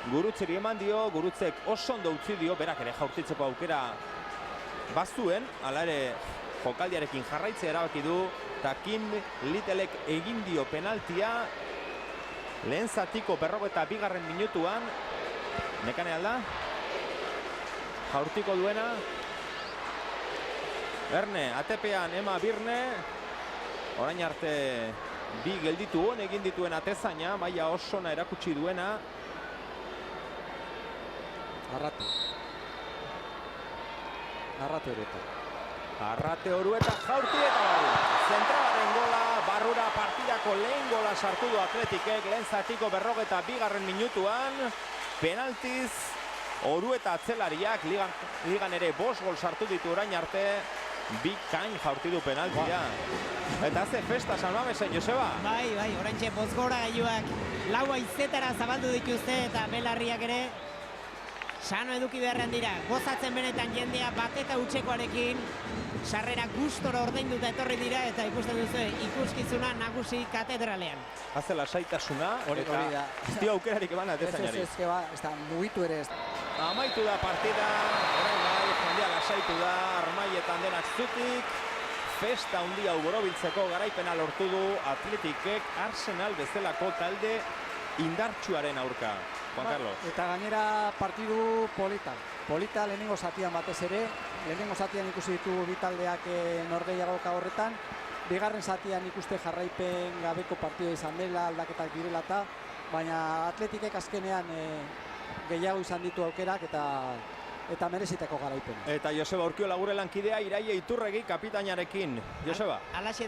Gurutzeri eman dio, Gurutzek oso ondo utzi dio, berak ere jaurtitzeko aukera bazuen, hala ere jokaldiarekin jarraitzea erabaki du, eta Kim Littlek egin dio penaltia, lehen zatiko 42. minutuan, nekane alda, jaurtiko duena, Erne, ATP-an Ema Birne, orain arte bi gelditu hon egin dituen atezaina, maila osona erakutsi duena. Arrate Orueta jaurti eta barrura. Zentralaren gola, barrura partidako lehen gola sartu du Athleticek, lehen zatiko 42. minutuan. Penaltiz, Orueta atzelariak, ligan ere 5 gol sartu ditu orain arte. Bikain jaurti du penaltia. Eta ze festa San Mamesen, Joseba? Bai, orantxe 5 gora gailuak lau haizetara zabaldu dituzte eta belarriak ere sano eduki beharren dira. Gozatzen benetan jendea bat eta utxekoarekin, sarrera gustora ordainduta etorri dira eta ikusten duzu ikuskizuna nagusi katedralean. Haze lasaitasuna eta ez dio aukerarik eman atezainari. Ez da mugitu ere ez. Amaitu da partida, orain bai, jendea lasaitu da, armaietan denak zutik. Festa handia borobiltzeko garaipena lortu du Athleticek Arsenal bezalako talde indartsuaren aurka. Juan Carlos. Eta gainera partidu polita lehenengo zatian batez ere. Lehenengo zatian ikusi ditugu bi taldeak norgehiagoka horretan. Bigarren zatian ikuste jarraipen gabeko partida izan dela, aldaketak direla eta, baina Athleticek azkenean gehiago izan ditu aukerak eta mereziteko garaipen. Eta Joseba Urkiola gure lankidea Iraia Iturregi kapitainarekin. Joseba? Alaxe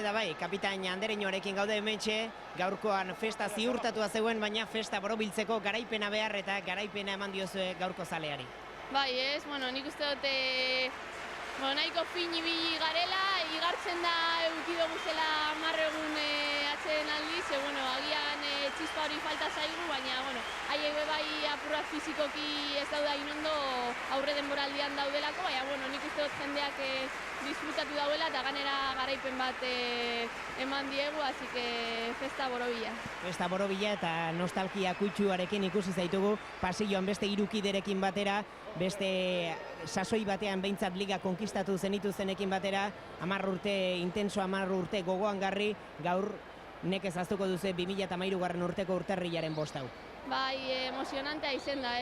da bai, kapitain Andereñoarekin gaude hementxe, gaurkoan festa ziurtatua zeuen, baina festa borobiltzeko garaipena behar eta garaipena eman diozue gaurko zaleari. Bai ez, nik uste dute nahiko fin ibili garela, igartzen da eukidogu zela 10 egun atzeen aldiz, agian txispa hori falta zaigu, baina haiek bai apurrak fizikoki ez dauda inondo aurre denboraldian daudelako, baina nik uste dut jendeak disfrutatu dauela eta ganera garaipen bat eman diegu, así que festa borobila. Festa borobila eta nostalgia kutsuarekin ikusi zaitugu, pasilloan beste hirukiderekin batera, beste sasoi batean behintzat liga konkistatu zenituzenekin batera, 10 urte intenso, 10 urte gogoan garri, gaur nekez aztuko duze 2013 urteko urtarrilaren 5 hau. Bai, emozionantea izen da,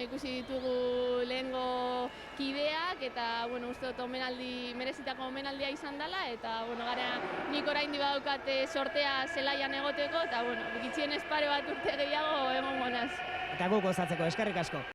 ikusi ditugu lehengo kideak eta uste dut merezitako omenaldia izan dela eta gara nik oraindi badaukat sortea zelaian egoteko eta gutxienez pare bat urte gehiago egongo naz. Eta guk gozatzeko, eskerrik asko.